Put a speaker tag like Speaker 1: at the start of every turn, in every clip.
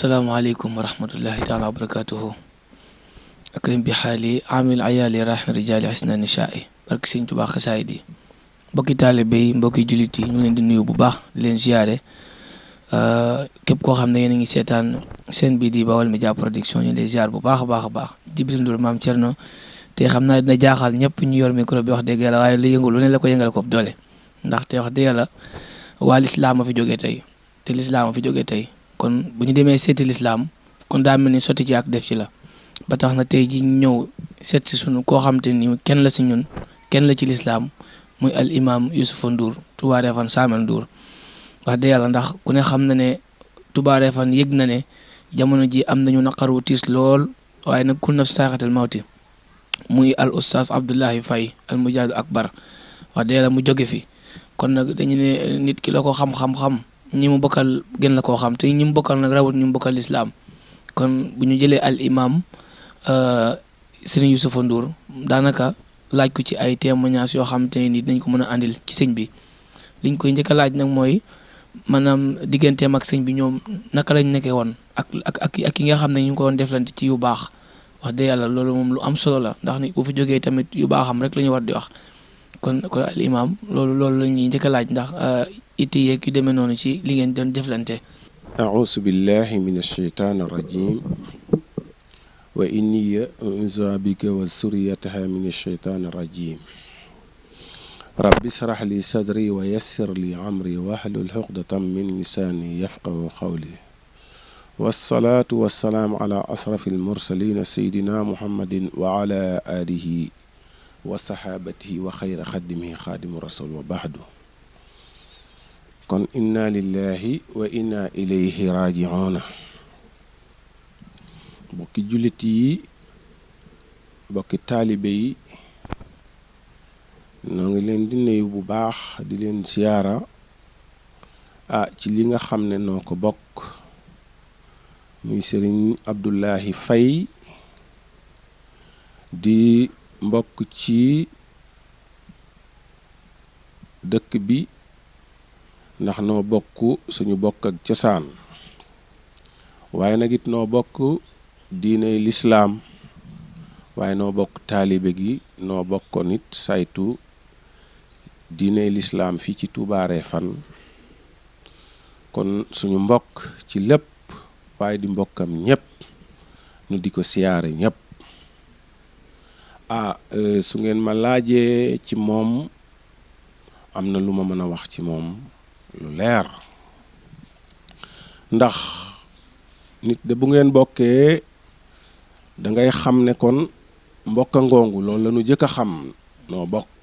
Speaker 1: asalaamaaleykum wa rahmatullahi taala wa barakatuhu akrim bi xaali amil ayaali rahin rijaali xasna nishaai barki Sëñ Tuubaa xasaayid yi mbokki taalibe yi mbokki jullit yi ñu leen di nuyu bu baax di leen ziyaare képp koo xam ne yéen a ngi seetaan seen bii di Baol Média Production ñu lay ziyaar bu baax a baax a baax Jibril Ndour Maam Cerno te xam naa dina jaaxal ñëpp ñu yor micro bi wax dëgg yàlla waaye lu yëngu lu ne la ko yëngal ko doole ndax te wax dëgg yàlla waa lislaam a fi jógee tey te lislaam a fi jógee tey kon bu ñu demee seeti lislaam kon daa mel ni sotti ci ak def ci la ba tax na tey ji ñëw seet si sunu koo xam te ni kenn la si ñun kenn la ci lislaam muy al imam Youssoufa Ndour Touba Refane Samel Ndour wax dëgg yàlla ndax ku ne xam na ne Touba Refane yëg na ne jamono ji am nañu naqaru tiis lool waaye nag kul nafs saaxatal mawti muy al oustaz Abdoulaye Faye al mujahidu akbar wax dëgg yàlla mu jóge fi kon nag dañu ne nit ki la ko xam-xam-xam ñi mu bokkal gën la koo xam te ñi mu bokkal nag rawat ñi mu bokkal lislaam kon bu ñu jëlee al imam Serigne Youssoufa Ndour daanaka laaj ko ci ay témoignages yoo xam te ni dañ ko mën a andil ci sëñ bi liñ koy njëkk a laaj nag mooy maanaam digganteem ak sëñ bi ñoom naka lañ nekkee woon ak yi nga xam ne ñu ngi ko doon deflante ci yu baax wax dëgg yàlla loolu moom lu am solo la ndax ni bu fi jógee tamit yu baaxam rek la ñu war di wax kon al imam loolu la ñuy njëkk a laaj ndax itti yeeg yu demee noonu ci li ngeen doon deflante.
Speaker 2: auzu billahi min asheytaan arrajim wa inni u'iizuha bika wa suriyataha min asheytaan arrajim rabbi israh li sadri wa yassir li amri wahlul uqdatan min lisaani yafqahu qawli wassalaatu wassalaamu ala asrafi almursalina sayidina muhammadin wa ala alihi wa saxaabatihi wa xayra xaddimihi xaadimu rasul wa baxdu kon inna lillahi wa inna ilayhi raaji'uuna bokki jullit yi bokki taalibe yi noo ngi leen di nuyu bu baax di leen siyaara ci li nga xam ne noo ko bokk muy Sëriñ Abdoulaye Faye di mbokk ci dëkk bi ndax noo bokk suñu bokk ak cosaan waaye nag it noo bokk diine lislaam waaye noo bokk taalibe gi noo bokkoon it saytu diine lislaam fii ci Touba Refane kon suñu mbokk ci lépp waaye di mbokkam ñépp nu di ko siyaare ñépp su ngeen ma laajee ci moom am na lu ma mën a wax ci moom lu leer ndax nit de bu ngeen bokkee da ngay xam ne kon mbokka ngoongu loolu la ñu jëkk a xam noo bokk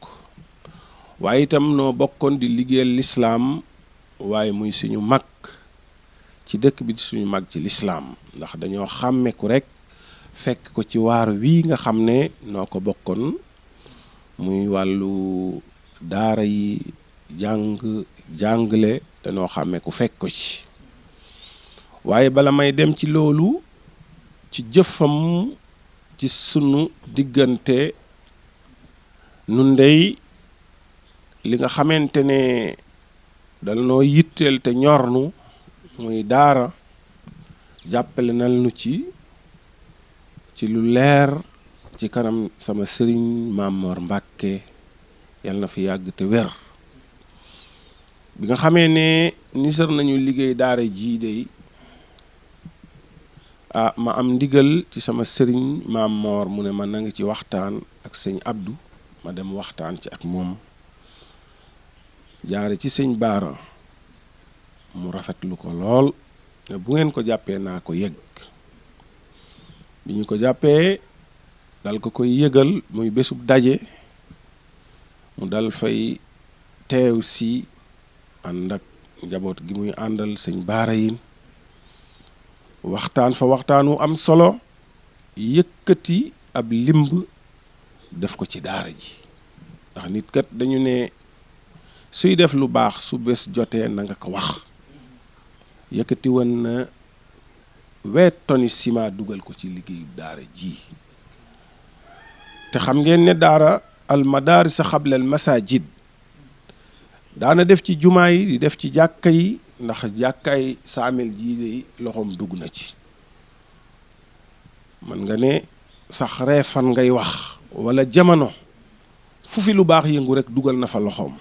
Speaker 2: waaye itam noo bokkoon di liggéeyal lislaam waaye muy suñu mag ci dëkk bi di suñu mag ci lislaam ndax dañoo xàmmeeku rekk fekk ko ci waar wii nga xam ne noo ko bokkoon muy wàllu daara yi jàngale dañoo xàmmee ku fekk ko ci waaye bala may dem ci loolu ci jëfam ci sunu diggante nun ndey li nga xamante ne dañoo yitteel te ñornu muy daara jàppale nal nu ci lu leer ci kanam sama sëriñ Maam Mor Mbàkke yal na fi yàgg te wér bi nga xamee ne nisar nañu liggéey daara jii dey ma am ndigal ci sama sëriñ Maam Mor mu ne ma na nga ci waxtaan ak sëñ Abdou ma dem waxtaan ci ak moom jaare ci sëñ Baara mu rafetlu ko lool ne bu ngeen ko jàppee naa ko yëg bi ñu ko jàppee dal ko koy yëgal muy bésub daje mu dal fay teew si ànd ak njaboot gi muy àndal sëñ Baara yin waxtaan fa waxtaan wu am solo yëkkati ab limb def ko ci daara ji ndax nit kat dañu ne suy def lu baax su bés jotee na nga ko wax yëkkati woon na 8 tonni ciment dugal ko ci liggéeyu daara ji te xam ngeen ne daara al madaris xablal masajid daana def ci jumaa yi di def ci jàkka yi ndax jàkkaay saamel jii de loxoom dugg na ci. man nga ne sax reefan ngay wax wala jamono fu fi lu baax yëngu rek dugal na fa loxoom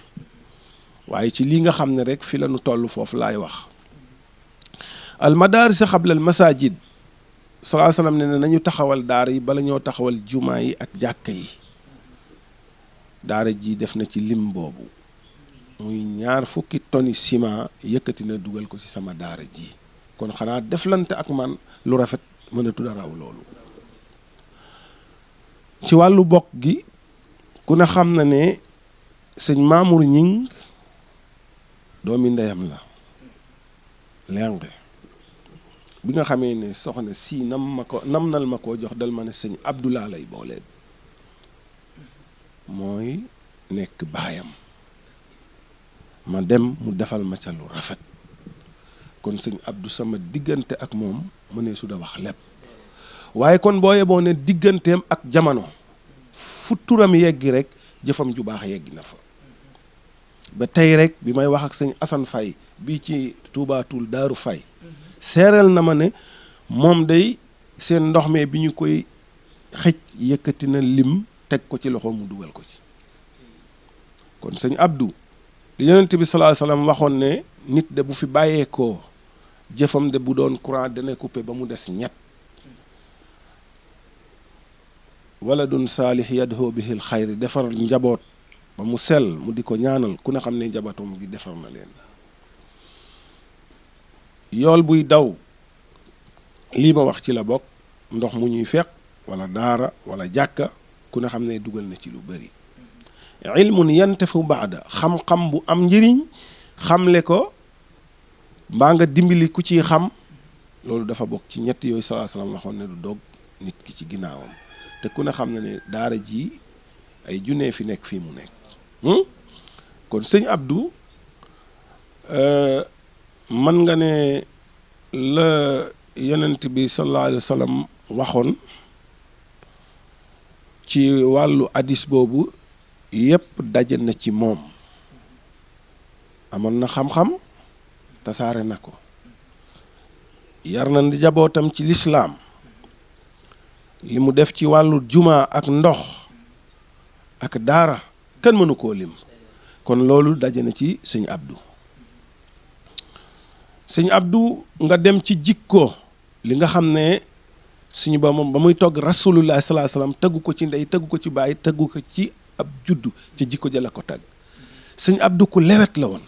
Speaker 2: waaye ci lii nga xam ne rek fi la nu toll foofu laay wax. al madaris xabla al masajid salaa salaam ne nañu taxawal daara yi bala ñoo taxawal jumaa yi ak jàkka yi. daara ji def na ci lim boobu muy 20 toni ciment yëkkati na dugal ko ci sama daara ji kon xanaa deflante ak man lu rafet mënatu da raw loolu. ci wàllu bokk gi ku ne xam na ne sëñ Mamour Ñing doomi ndeyam la lenge bi nga xamee ne soxna si namnal ma koo jox dal ma ne sëñ Abdoulaye lay booleen mooy nekk baayam ma dem mu defal ma ca lu rafet kon sëñ Abdou sama diggante ak moom mënee su da wax lépp waaye kon boo yeboo ne digganteem ak jamono fu turam yeggi rek jëfam ju baax yeggi na fa ba tey rek bi may wax ak sëñ Assane Faye bii ci Touba Toul Daaru Faye seereel na ma ne moom day seen ndox mi bi ñu koy xëj yëkkati na lim teg ko ci loxo mu dugal ko ci kon sëñ Abdou li yonent bi sallallahu alayhi wasallam waxoon ne nit de bu fi bàyyeekoo jëfam de bu doon courant dana coupé ba mu des ñett waladun saalih yadhoo bihil xayri defar njaboot ba mu sell mu di ko ñaanal ku ne xam ne njabootam gi defar na leen yool buy daw lii ma wax ci la bokk ndox mu ñuy fekk wala daara wala jàkka ku ne xam ne dugal na ci lu bëri ilmun yantafu baada xam-xam bu am njëriñ xamle ko mbaa nga dimbali ku ciy xam loolu dafa bokk ci ñett yooyu sallallahu alayhi wasallam waxoon ne du dog nit ki ci ginnaawam te ku ne xam na ne daara ji ay junne fi nekk fii mu nekk kon sëñ Abdou man nga ne la yonent bi sallallahu alayhi wasallam waxoon ci wàllu hadis boobu yépp daje na ci moom amoon na xam-xam tasaare na ko yar na njabootam ci lislaam li mu def ci wàllu jumaa ak ndox ak daara kenn mënu koo lim kon loolu daje na ci sëñ Abdou sëñ Abdou nga dem ci jikko li nga xam ne suñu ba moom ba muy togg rasulullah sallallahu alayhi wasallam tëggu ko ci ndey tëggu ko ci baay tëggu ko ci ab juddu ci jikko ja la ko tagg sëñ Abdou ku lewet la woon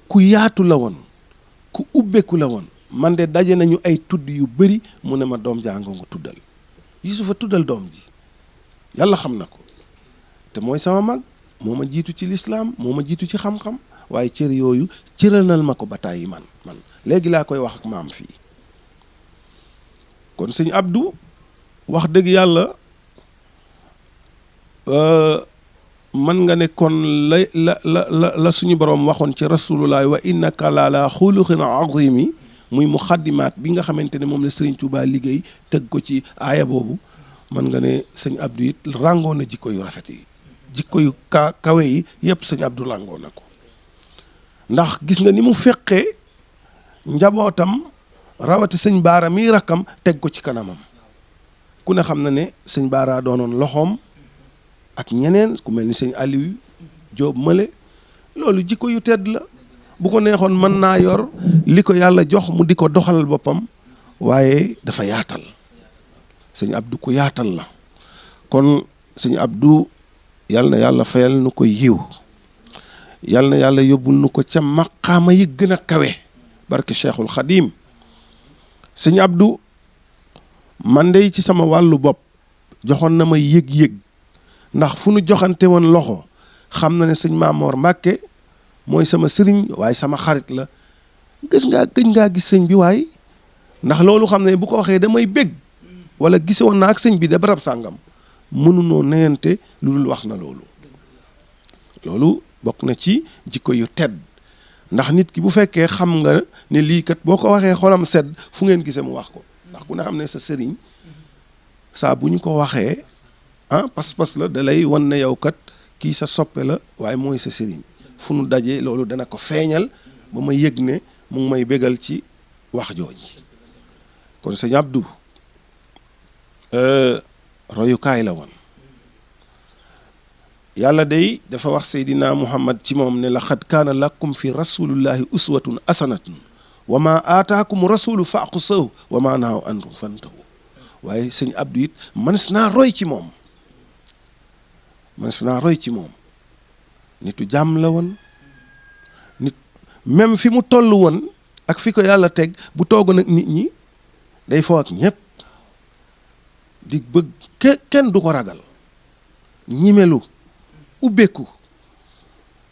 Speaker 2: ku yaatu la woon ku ubbeeku la woon man de daje nañu ay tudd yu bari mu ne ma doom jàngo nga tuddal Yusufa tuddal doom ji yàlla xam na ko te mooy sama mag moo ma jiitu ci lislaam moo ma jiitu ci xam-xam waaye cër yooyu cëranal ma ko ba tàyyi man léegi laa koy wax ak maam fii kon sëñ Abdou wax dëgg yàlla mën nga ne kon la suñu borom waxoon ci rasulullah wa innaka la ala xuluqin azimi muy muxaddimaat bi nga xamante ne moom la Sëriñ Tuubaa liggéey tëgg ko ci aaya boobu mën nga ne sëñ Abdou it ràngoo na jikko yu rafet yi jikko yu kawe yi yépp sëñ Abdou ràngoo na ko ndax gis nga ni mu feqee njabootam rawati sëñ Baara mi rakkam teg ko ci kanamam ku ne xam na ne sëñ Baara doonoon loxoom ak ñeneen ku mel ni sëñ Aliou Jóob Mële loolu jikko yu tedd la bu ko neexoon mën naa yor li ko yàlla jox mu di ko doxalal boppam waaye dafa yaatal sëñ Abdou ku yaatal la kon sëñ Abdou yal na yàlla fayal nu ko yiw yal na yàlla yóbbul nu ko ca maqaama yi gën a kawe barke Cheikhul Xadim sëñ Abdou man de ci sama wàllu bopp joxoon na ma yëg-yëg ndax fu nu joxante woon loxo xam na ne sëñ Maamoor Mbàkke mooy sama sëriñ waaye sama xarit la gëj ngaa gis sëñ bi waaye ndax loolu xam ne bu ko waxee damay bég wala gise woon naa ak sëñ bi de barab sàngam mënunoo neyante lu dul wax na loolu bokk na ci jikko yu tedd ndax nit ki bu fekkee xam nga ne lii kat boo ko waxee xolam sedd fu ngeen gisee mu wax ko ndax ku ne xam ne sa sëriñ saa bu ñu ko waxee pas-pas la da lay wan ne yow kat kii sa soppe la waaye mooy sa sëriñ fu nu dajee loolu dana ko feeñal ba ma yëg ne mu ngi may bégal ci wax jooji kon sëñ Abdou royukaay la woon yàlla day dafa wax seydina muhammad ci moom ne laqad kaana lakum fi rasulillahi uswatun hasanatun wa ma aataakum rasulu faqusahu wa ma naahu anhu fantahu waaye sëñ Abdou it mënees naa roy ci moom nitu jàmm la woon nit même fi mu toll woon ak fi ko yàlla teg bu toogoon ak nit ñi day foo ak ñépp di bëgg kenn du ko ragal ñimelu ubbeeku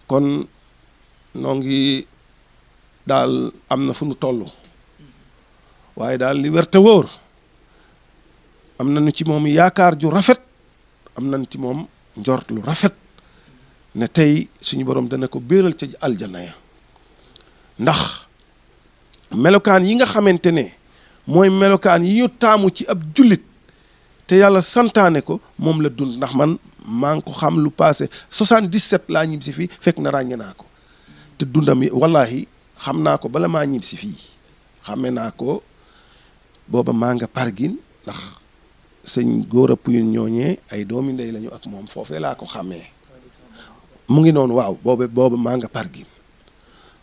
Speaker 2: kon noo ngi daal am na fu nu toll waaye daal li wér te wóor am nañu ci moom yaakaar ju rafet am nañu ci moom njort lu rafet ne tey suñu borom dana ko béeral ca aljana ya ndax melokaan yi nga xamante ne mooy melokaan yi ñu taamu ci ab jullit te yàlla santaane ko moom la dund ndax man maa ngi ko xam lu passé 77 laa ñib si fii fekk na ràññe naa ko te dundam yi wallahi xam naa ko bala maa ñib si fii xame naa ko booba maa nga pargin ndax sëñ góor a puyin ñooñee ay doomi ndey lañu ak moom foofee laa ko xàmmee mu ngi noonu waaw booba maa nga pargin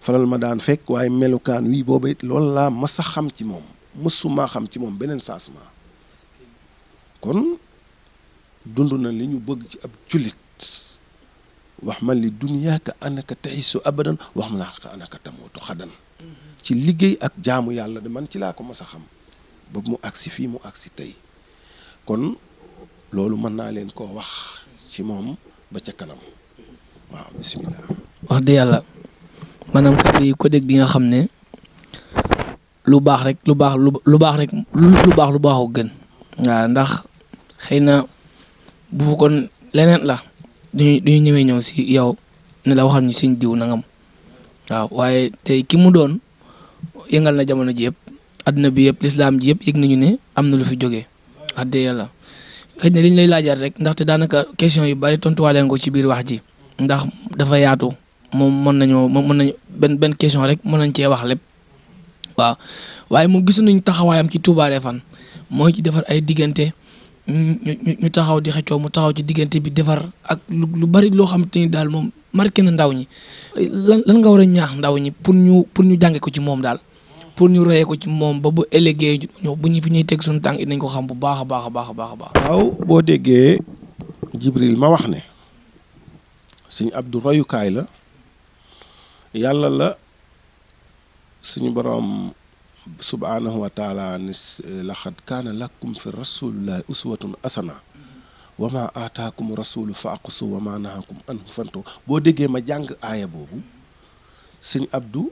Speaker 2: falal ma daan fekk waaye melukaan wii booba it loolu laa mas a xam ci moom mësumaa xam ci moom beneen changement kon dund na li ñu bëgg ci ab jullit wax man li duniyaaka anaka taxisu abadan wax ma naa anaka tamootu xadan ci liggéey ak jaamu yàlla de man ci laa ko mas a xam ba mu agsi fii mu agsi tey kon loolu mën naa leen koo wax ci moom ba ca kanam waaw bisimilah.
Speaker 1: wax dëgg yàlla maanaam kàddu yi ko dégg bi nga xam ne lu baax rek lu baaxu gën waaw ndax xëy na bu fekkoon leneen la duñu ñëwee ñëw si yow ne la waxal ñu sëñ diw nangam waaw waaye tey ki mu doon yëngal na jamono ji yëpp adduna bi yëpp lislaam ji yëpp yëg nañu ne am na lu fi jógee wax dëgg yàlla xëy na li ñu lay laajaat rek ndaxte daanaka question yu bari tontuwaale nga ko ci biir wax ji ndax dafa yaatu moom mën nañu benn question rek mën nañ cee wax lépp waaw waaye moom gis nañu taxawaayam ci Touba Refane mooy ci defar ay diggante ñu taxaw di xëccoo mu taxaw ci diggante bi defar ak lu bari loo xamante ni daal moom marqué na ndaw ñi lan nga war a ñaax ndaw ñi pour ñu jànge ko ci moom daal pour ñu royee ko ci moom ba bu ëllëgee bu ñu fi ñuy teg suñu tànk nañ ko xam bu baax a baax a baax a baax a baax.
Speaker 2: waaw boo déggee Jibril ma wax ne sëñ Abdou royukaay la yàlla la suñu borom subhaanahu wa taala ni laqad kaana lakum fi rasulillahi uswatun hasana wa ma aataakum rasulu faaqusu wa ma nahakum anhu fantu boo déggee ma jàng aaya boobu sëñ Abdou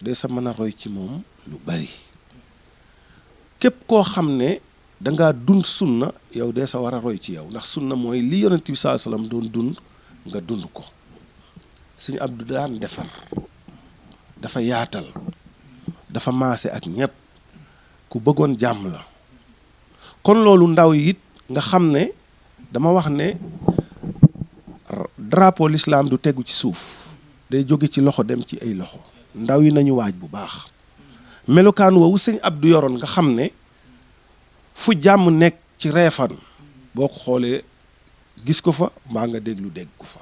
Speaker 2: de sa mën a roy ci moom lu bari képp koo xam ne dangaa dund sunna yow de sa war a roy ci yow ndax sunna mooy li yonent bi saa sallam doon dund nga dund ko sëñ Abdou daan defar dafa yaatal dafa maase ak ñépp ku bëggoon jàmm la kon loolu ndaw yi it nga xam ne dama wax ne drapeau l'islam du tegu ci suuf day jóge ci loxo dem ci ay loxo ndaw yi nañu waaj bu baax melokaan woowu sëñ Abdou yoroon nga xam ne fu jàmm nekk ci Refane boo ko xoolee gis ko fa mbaa nga dégg ko fa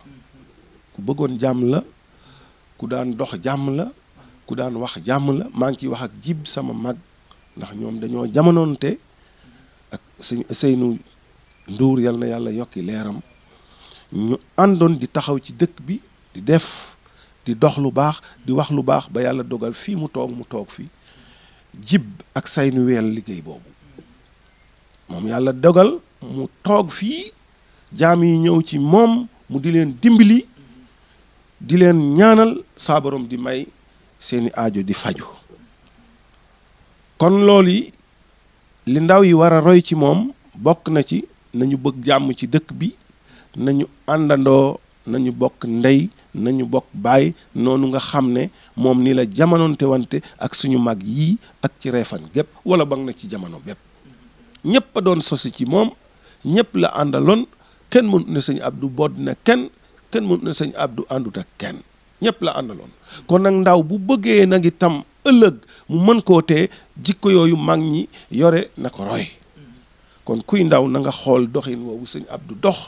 Speaker 2: ku bëggoon jàmm la ku daan dox jàmm la ku daan wax jàmm la maa ngi ciy wax ak jib sama mag ndax ñoom dañoo jamonoonte ak sëñ Seynu Nduur yal na yàlla yokki leeram ñu àndoon di taxaw ci dëkk bi di def di dox lu baax di wax lu baax ba yàlla dogal fii mu toog fi jib ak Seynu weel liggéey boobu moom yàlla dogal mu toog fii jaam yi ñëw ci moom mu di leen dimbali di leen ñaanal saa borom di may seeni aajo di faju kon loolu yi li ndaw yi war a roy ci moom bokk na ci nañu bëgg jàmm ci dëkk bi nañu àndandoo nañu bokk ndey nañu bokk baay noonu nga xam ne moom ni la jamonoonte wante ak suñu mag yii ak ci Refane gépp wala bang na ci jamono bépp ñépp a doon sosi ci moom ñépp la àndaloon kenn mënut ne sëñ Abdou bodd na kenn mënut ne sëñ Abdou àndut ak kenn ñëpp la àndaloon kon nag ndaw bu bëggee nag itam ëllëg mu mën koo tee jikko yooyu mag ñi yore na ko roy kon kuy ndaw na nga xool doxin woowu sëñ Abdou dox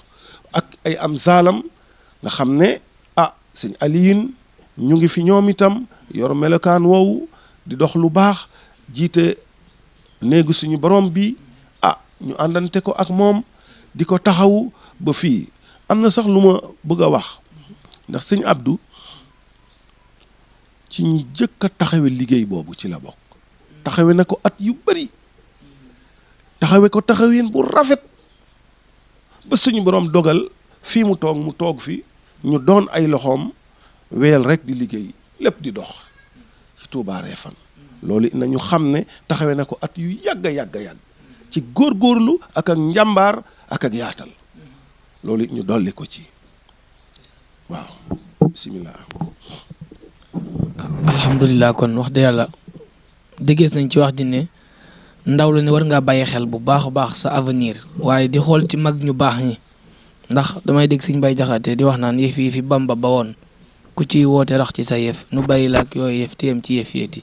Speaker 2: ak ay am zaalam nga xam ne sëñ Aliyin ñu ngi fi ñoom itam yor melokaan woowu di dox lu baax jiite néegu suñu borom bi ñu àndante ko ak moom di ko taxawu ba fii am na sax lu ma bëgg a wax ndax sëñ Abdou ci ñi jëkk a taxawe liggéey boobu ci la bokk taxawe na ko at yu bari taxawe ko taxawin bu rafet ba suñu borom dogal fii mu toog fi ñu doon ay loxoom weel rek di liggéey lépp di dox ci Touba Refane loolu nañu xam ne taxawe na ko at yu yàgg ci góorgóorlu ak njàmbaar ak yaatal loolu ñu dolli ko ci waaw bisimilah.
Speaker 1: alhamdulilah kon wax dëgg yàlla déggees nañ ci wax ji ne ndaw la ne war ngaa bàyyi xel bu baax a baax sa avenir waaye di xool ci mag ñu baax ñi ndax damay dégg Sëñ Bay Jaxate di wax naan yëf yi fi Bamba ba woon ku ciy woote rax ci sa yëf nu bàyyi la ak yooyu yëf téyam ci yëf yeeti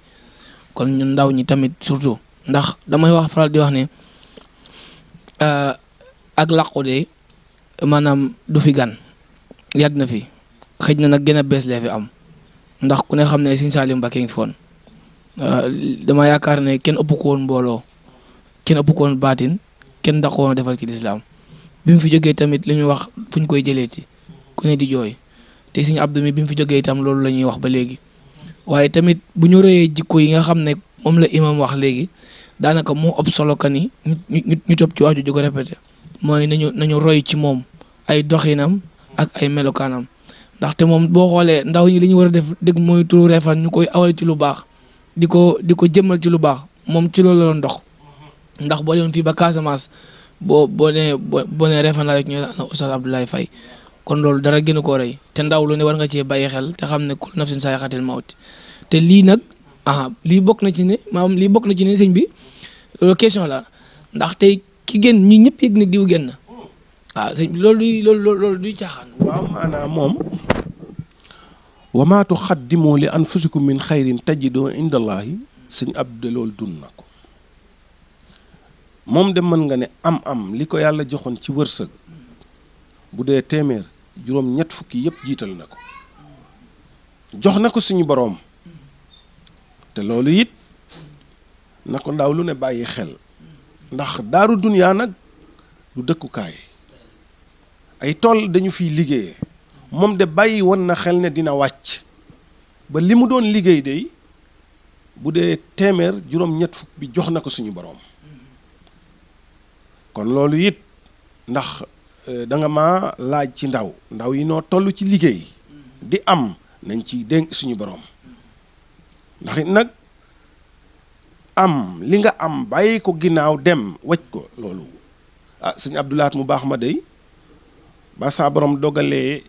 Speaker 1: kon ñun ndaw ñi tamit surtout ndax damay wax faral di wax ne ak làqu de maanaam du fi gan yàgg na fi xëj na nag gën a bees lee fi am ndax ku ne xam ne Sëñ Saaliw Mbàkke ngi fi woon dama yaakaar ne kenn ëpp ko woon mbooloo kenn ëpp ko woon baatin kenn daq woon defal ci lislaam bi mu fi jógee tamit li ñuy wax fu ñu koy jëlee ci ku ne di jooy te Sëñ Abdou mi bi mu fi jógee itam loolu la ñuy wax ba léegi waaye tamit bu ñu rëyee jikko yi nga xam ne moom la imam wax léegi daanaka moo ëpp solo ka ni ñu topp ci wax ju ko répété mooy nañu roy ci moom ay doxinam ak ay melokaanam ndaxte moom boo xoolee ndaw ñi li ñu war a def dëgg mooy turu Refane ñu koy awal ci lu baax di ko jëmmal ci lu baax moom ci loolu la doon dox ndax boo demoon fii ba Casamance boo nee Refane la rek ñu ne Oustaz Abdoulaye Faye kon loolu dara gënu koo rëy te ndaw lu ne war nga cee bàyyi xel te xam ne kullu nafsin zaa'iqatul mawt te lii nag lii bokk na ci ne sëñ bi loolu question la ndax tey ki génn ñu ñëpp yëg ne diw génn waaw sëñ bi loolu duy caaxaan.
Speaker 2: waaw maanaam moom wa maa tuqaddimu li anfusikum min xayrin tajidu inda allahi sëñ Abdou loolu dund na ko moom de mën nga ne am li ko yàlla joxoon ci wërsëg bu dee téeméer juróom-ñett fukki yëpp jiital na ko jox na ko suñu boroom te loolu it na ko ndaw lu ne bàyyi xel ndax daaru duniyaa nag du dëkkukaay ay tool dañu fiy liggéeyee moom de bàyyi woon na xel ne dina wàcc ba li mu doon liggéey de bu dee téeméer juróom-ñett fukk bi jox na ko suñu boroom kon loolu it ndax da nga ma laaj ci ndaw yi noo toll ci liggéey di am nañ ci dénk suñu boroom ndax it nag am li nga am bàyyi ko ginnaaw dem wacc ko loolu sëñ Abdoulaat mu baax ma dey ba saa borom dogalee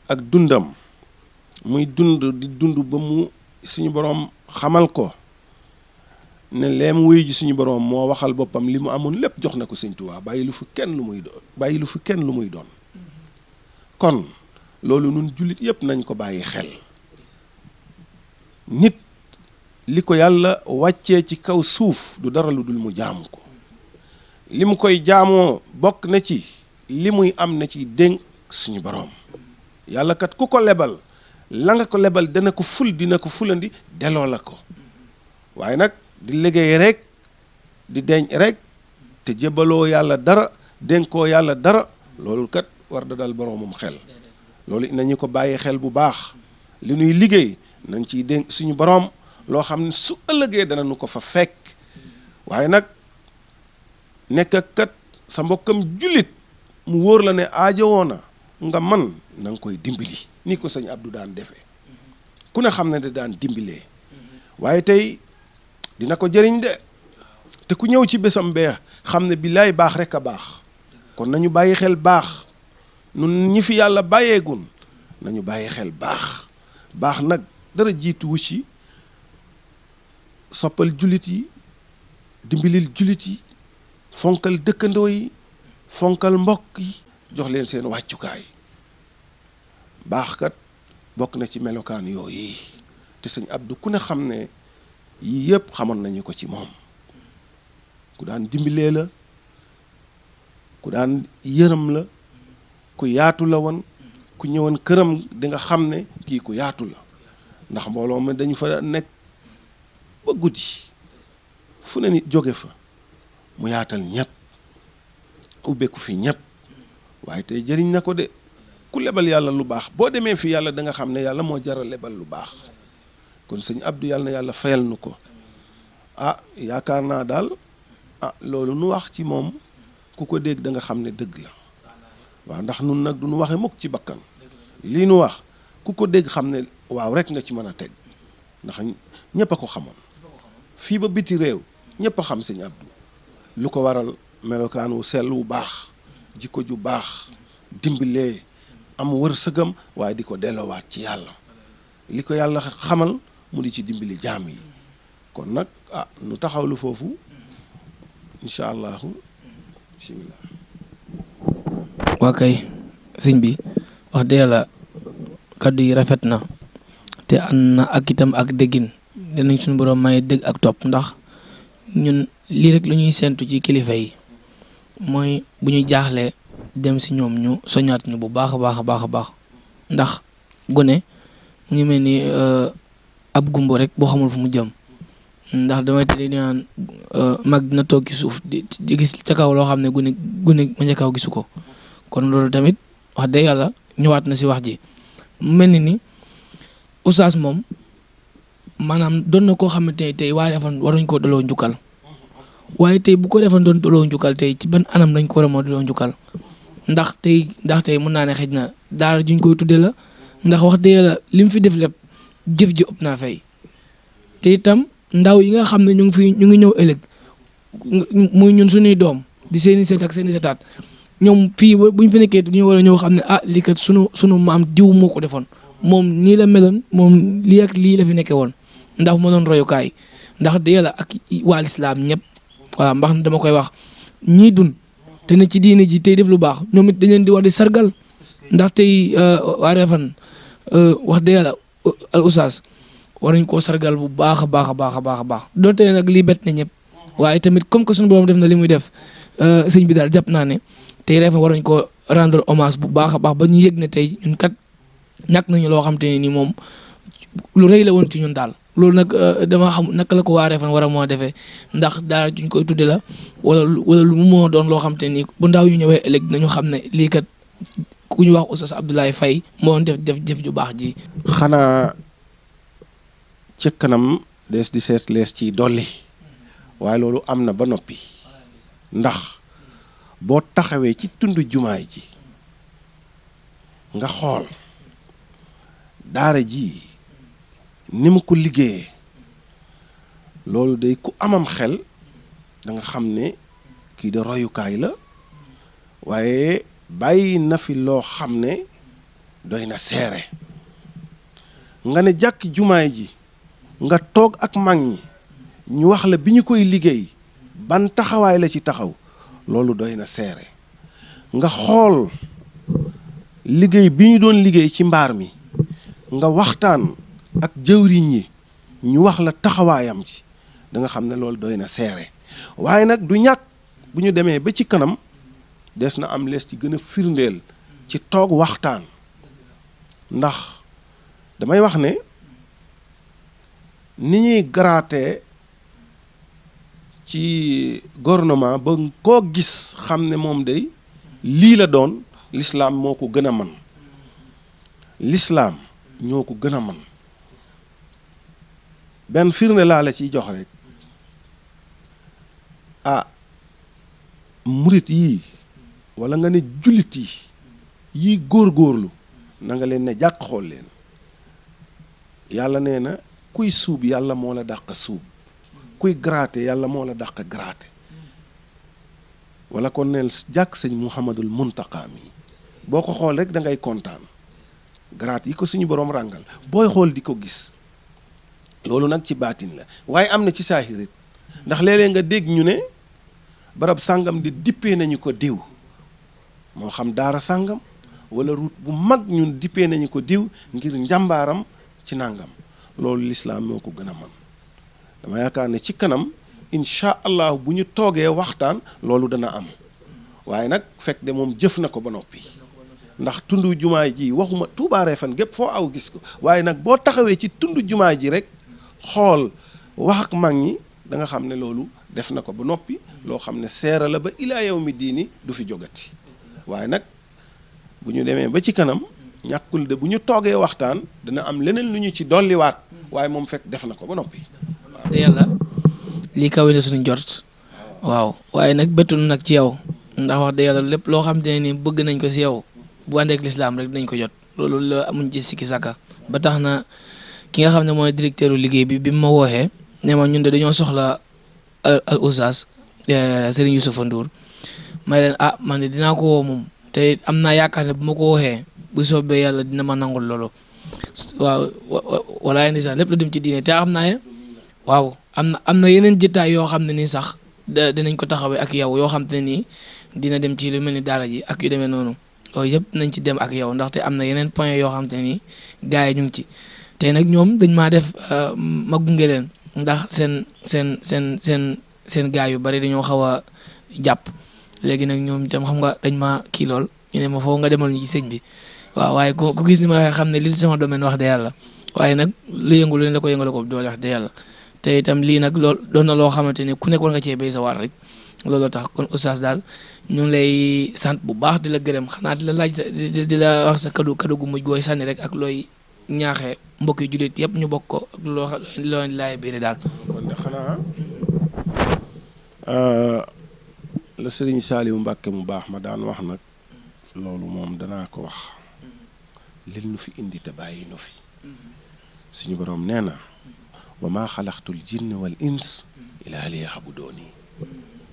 Speaker 2: ak dundam muy dund ba mu suñu boroom xamal ko ne leem wuy ji suñu boroom moo waxal boppam li mu amoon lépp jox na ko sëñ Tuubaa bàyyi lu fi kenn lu muy doon kon loolu nun jullit yépp nañ ko bàyyi xel nit li ko yàlla wàccee ci kaw suuf du dara lu dul mu jaamu ko li mu koy jaamoo bokk na ci li muy am na ci dénk suñu boroom yàlla kat ku ko lebal la nga ko lebal dina ko fulandi delloo la ko waaye nag di liggéey rek di denc rek te jébbaloo yàlla dara dénkoo yàlla dara loolu kat war da dal boroomam xel loolu nañu ko bàyyi xel bu baax li ñuy liggéey nañ ciy dénk suñu boroom loo xam ne su ëllëgee dana nu ko fa fekk waaye nag nekk kat sa mbokkam jullit mu wóor la ne aajowoo na nga man na nga koy dimbali ni ko sëñ Abdou daan defee ku ne xam ne da daan dimbilee waaye tey dina ko jëriñ de te ku ñëw ci bésam bee xam ne billaay baax rek a baax kon nañu bàyyi xel baax nun ñi fi yàlla bàyyeegun nañu bàyyi xel baax nag dara jiituwu ci soppal jullit yi dimbilil jullit yi fonkal dëkkandoo yi fonkal mbokk yi jox leen seen wàccukaay baax kat bokk na ci melokaan yooyu te sëñ Abdou ku ne xam ne yii yëpp xamoon nañu ko ci moom ku daan dimbilee la ku daan yërëm la ku yaatu la woon ku ñëwoon këram di nga xam ne kii ku yaatu la ndax mbooloo ma dañu fa nekk ba guddi fu ne nit jóge fa mu yaatal ñëpp ubbeeku fi ñëpp waaye tey jëriñ na ko de ku lebal yàlla lu baax boo demee fi yàlla da nga xam ne yàlla moo jaral lebal lu baax kon sëñ Abdou yàlla na yàlla fayal nu ko yaakaar naa daal loolu nu wax ci moom ku ko dégg da nga xam ne dëgg la waaw ndax nun nag du nu waxe mukk ci bakkan lii nu wax ku ko dégg xam ne waaw rek nga ci mën a teg ndax ñëpp a ko xamoon fii ba biti réew ñëpp a xam sëñ Abdou lu ko waral melokaan wu sell wu baax jikko ju baax dimbalee am wërsëgam waaye di ko delloowaat ci yàlla li ko yàlla xamal mu di ci dimbali jaam yi kon nag nu taxawlu foofu incha allahu bismillah.
Speaker 1: waa kay sëñ bi wax dëgg yàlla kaddu yi rafet na te ànd na ak itam ak déggin dinañ suñu borom may dégg ak topp ndax ñun lii rek lu ñuy séentu ci kilifa yi mooy bu ñu jaaxlee dem si ñoom ñu soñaat ñu bu baax a baax a baax a baax ndax gone mu ngi mel ni ab gumbo rek boo xamul fu mu jëm ndax damay tëddee di naan mag dina toog ci suuf di gis ca kaw loo xam ne gune ma ca kaw gisu ko kon loolu tamit wax dëgg yàlla ñëwaat na si wax ji mu mel ni oustaz moom maanaam doon na koo xamante ne tey waaye defoon waruñ koo daloo njukkal waaye tey bu ko defoon doon daloo njukkal tey ci ban anam lañ ko war a moo daloo njukkal ndax tey mun naa ne xëj na daara juñ koy tudde la ndax wax dëgg yàlla li mu fi def lépp jëf ji ëpp naa fay te itam ndaw yi nga xam ne ñu ngi ñëw ëllëg muy ñun suñuy doom di seeni seet ak seeni setaat ñoom fii buñ fi nekkee ñu war a ñëw xam ne lii kat sunu maam diw moo ko defoon moom nii la meloon moom lii ak lii la fi nekkee woon ndax moo doon royukaay ndax de yàlla ak waa lislaam ñëpp voilà mbax dama koy wax ñii dun te ne ci diine ji tey def lu baax ñoom it dañ leen di wax di sargal ndax tey waa Refane wax dëgg yàlla al oustaz war nañ koo sargal bu baax a baax a baax a baax a baax doonte nag lii bett na ñëpp waaye tamit comme que suñu borom def na li muy def sëñ bi daal jàpp naa ne tey Refane war nañ ko rendre hommage bu baax a baax ba ñu yëg ne tey ñun kat ñàkk nañu loo xam te ne ni moom lu rëy la woon ci ñun daal loolu nag dama xam naka la ko waa Refane war a moo defee ndax daara juñ koy tudde la wala lu mu moo doon loo xam te ni bu ndaw yu ñëwee ëllëg dinañu xam ne lii kat ku ñu wax Oustaz Abdoulaye Faye moo def jëf ju baax ji.
Speaker 2: xanaa ci kanam des di seet lees ci dolli waaye loolu am na ba noppi ndax boo taxawee ci tund jumaay ji nga xool daara ji ni mu ko liggéeyee loolu day ku amam xel da nga xam ne kii de royukaay la waaye bàyyi na fi loo xam ne doy na seere nga ne jàkk jumaay ji nga toog ak mag ñi ñu wax la bi ñu koy liggéey ban taxawaay la ci taxaw loolu doy na seere nga xool liggéey bi ñu doon liggéey ci mbaar mi nga waxtaan ak jëwriñ yi ñu wax la taxawaayam ci da nga xam ne loolu doy na seere waaye nag du ñàkk bu ñu demee ba ci kanam des na am lees ci gën a firndeel ci toog waxtaan ndax damay wax ne ni ñuy garaatee ci gouvernement ba koo gis xam ne moom day lii la doon l'islam moo ko gën a man l'islam ñoo ko gën a man benn firnde laa la ciy jox rek murit yii wala nga ne jullit yi góorgóorlu na nga leen ne jàkk xool leen yàlla nee na kuy suub yàlla moo la dàq suub kuy gratter yàlla moo la dàq gratter wala kon neel jàkk sëñ Muhammadul Muntaqa mi boo ko xool rek da ngay kontaan gratte yi ko suñu boroom ràngal booy xool di ko gis loolu nag ci baatin la waaye am na ci saahirit ndax léeg-léeg nga dégg ñu ne barab sàngam di dippee nañu ko diw moo xam daara sàngam wala route bu mag ñun dippee nañu ko diw ngir njàmbaaram ci nàngam loolu lislaam moo ko gën a man dama yaakaar ne ci kanam incha allah bu ñu toogee waxtaan loolu dana am waaye nag fekk de moom jëf na ko ba noppi ndax tundu jumaa ji waxuma Touba Refane gépp foo aw gis ko waaye nag boo taxawee ci tundu jumaa ji rek xool wax ak mag ñi da nga xam ne loolu def na ko ba noppi loo xam ne seera la ba ilaa yawmi diini du fi jógati waaye nag bu ñu demee ba ci kanam ñàkkul de bu ñu toogee waxtaan dana am leneen lu ñu ci dolliwaat waaye moom fekk def na ko ba noppi.
Speaker 1: te yàlla lii kawe na suñu jort waaw waaye nag bëttul nag ci yow ndax wax dëgg yàlla lépp loo xam te ne ni bëgg nañ ko si yow bu àndeek lislaam rek dinañ ko jot loolu la amuñ ci sikki sàkka ba tax na ki nga xam ne mooy directeur liggéey bi ma wooxee ne ma ñun de dañoo soxla al oustaz Serigne Youssoufa Ndour may leen man de dinaa ko woo moom te am naa yaakaar ne bu ma ko wooxee bu soobee yàlla dina ma nangul loolu waaw walaay ni sax lépp la dem ci diine te xam naa ne waaw am na yeneen jëtaay yoo xam ne nii sax dinañ ko taxawee ak yow yoo xam te ne nii dina dem ci lu mel ni daara ji ak yu demee noonu loolu yëpp nañ ci dem ak yow ndaxte am na yeneen point yoo xam te ne nii gars yi ñu ngi ci te nag ñoom dañ maa def ma gunge leen ndax seen gars yu bari dañoo xaw a jàpp léegi nag ñoom itam xam nga dañ ma kii lool ñu ne ma foofu nga demal ñu ci sëñ bi waaw waaye ku gis ni ma waxee xam ne lii sama domaine wax de yàlla waaye nag lu yëngu leen la ko yëngale ko doole wax de yàlla te itam lii nag lool doon na loo xamante ne ku nekk war nga cee béy sa war rek looloo tax kon oustaz daal ñu ngi lay sant bu baax di la gërëm xanaa di la laaj di la wax sa kaddu gu mujj gooy sànni rek ak looy ñaaxee mbokki jullit yëpp ñu bokk ko ak loo laay biir daal.
Speaker 2: kon de xanaa la Serigne Saliou Mbacke mu baax ma daan wax nag loolu moom danaa ko wax lil nu fi indi te bàyyi nu fi suñu borom nee na wa maa xalaqtul jinna wal ins ilaa liya'buduuni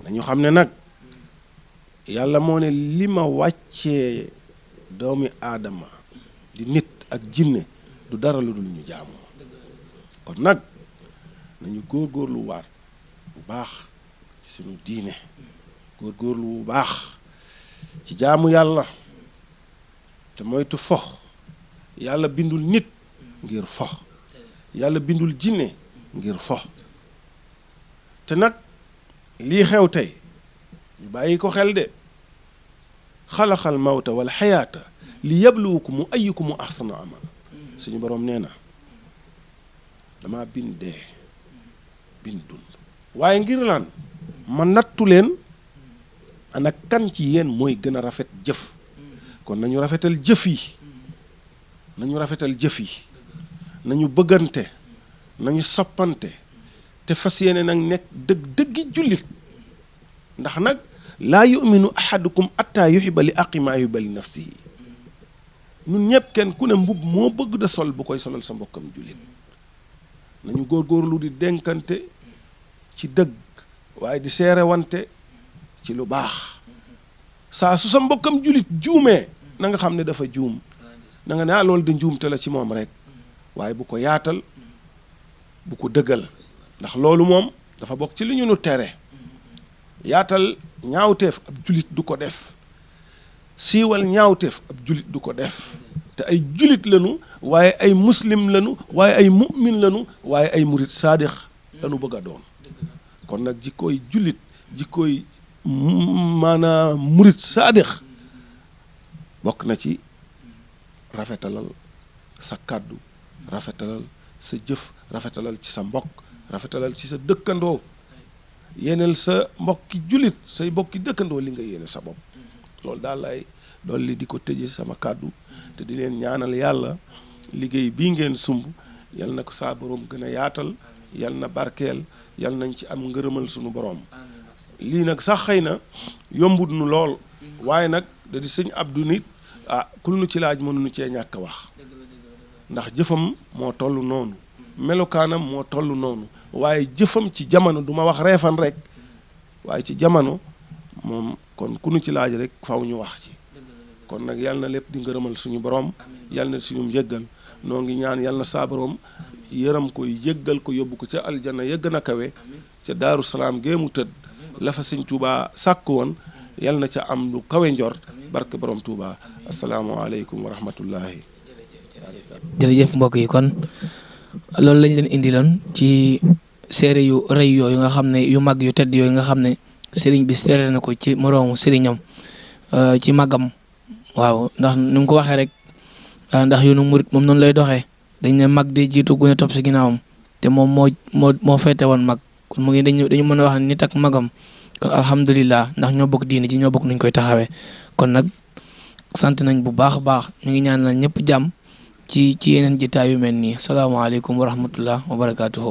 Speaker 2: nañu xam ne nag yàlla moo ne li ma wàccee doomi aadama di nit ak jinne du dara lu dul ñu jaamu kon nag nañu góorgóorlu waat bu baax ci suñu diine góorgóorlu bu baax ci jaamu yàlla te moytu fo yàlla bindul nit ngir fo yàlla bindul jinne ngir fo te nag lii xew tey ñu bàyyi ko xel de xalaxal mawta wal xayaata li yabluwukum ayyukum ahsanu amal suñu boroom nee na dama bind dee bind dund waaye ngir lan ma nattu leen ana kan ci yéen mooy gën a rafet jëf kon nañu rafetal jëf yi nañu bëggante nañu soppante te fas yéene nag nekk dëggi jullit ndax nag laa yuminu ahadukum atta yuhiba li aqi maa yuhiba li nafsihi ñun ñëpp kenn ku ne mbub moo bëgg da sol bu koy solal sa mbokkam jullit nañu góorgóorlu di dénkante ci dëgg waaye di seerewante ci lu baax saa su sa mbokkam jullit juumee na nga xam ne dafa juum na nga ne loolu da njuumte la ci moom rek waaye bu ko yaatal bu ko dëggal ndax loolu moom dafa bokk ci li ñu nu tere yaatal ñaawteef ab jullit du ko def siiwal ñaawteef ab jullit du ko def te ay jullit lañu waaye ay muslim lañu waaye ay mu'min lañu waaye ay murit saadix lañu bëgg a doon kon nag jikkooy jullit jikkooy maanaam murit saadix bokk na ci rafetalal sa kàddu rafetalal sa jëf rafetalal ci sa mbokk rafetalal ci sa dëkkandoo yéeneel sa mbokki jullit say mbokki dëkkandoo li nga yéene sa bopp loolu daal lay dolli di ko tëje sama kàddu te di leen ñaanal yàlla liggéey bii ngeen sumb yal na ko saa boroom gën a yaatal yal na barkeel yal nañ ci am ngërëmal sunu boroom lii nag sax xëy na yombut nu lool waaye nag da di sëñ Abdou nit kul nu ci laaj mënuñu cee ñàkk a wax ndax jëfam moo toll noonu melokaanam moo toll noonu waaye jëfam ci jamono du ma wax reefan rek waaye ci jamono moom kon ku nu ci laaj rek faw ñu wax ci kon nag yal na lépp di ngërëmal suñu borom yal na suñu njëggal noo ngi ñaan yal na saa borom yërëm ko yëggal ko yóbbu ko ca aljana ya gën a kawe ca daaru salaam gee mu tëdd la fa sëñ Tuubaa sàkk woon yal na ca am lu kawe njort barke borom Touba asalaamaaleykum wa rahmatullahi.
Speaker 1: jërëjëf mbokk yi kon loolu lañ leen indiloon ci seere yu rëy yooyu nga xam ne yu mag yu tedd yooyu nga xam ne sëriñ bi seere na ko ci moroomu sëriñam ci magam waaw ndax ni mu ko waxee rek ndax yoonu murit moom noonu lay doxee dañ ne mag di jiitu gune topp si ginnaawam te moom moo feete woon mag kon mu ngi dañu mën a wax ne nit ak magam kon alhamdulilah ndax ñoo bokk diine ji ñoo bokk nuñ koy taxawee kon nag sant nañ bu baax a baax ñu ngi ñaanal ñëpp jàmm ci yeneen jitaay yu mel nii salaamaaleykum wa rahmatullah wa barakaatuhu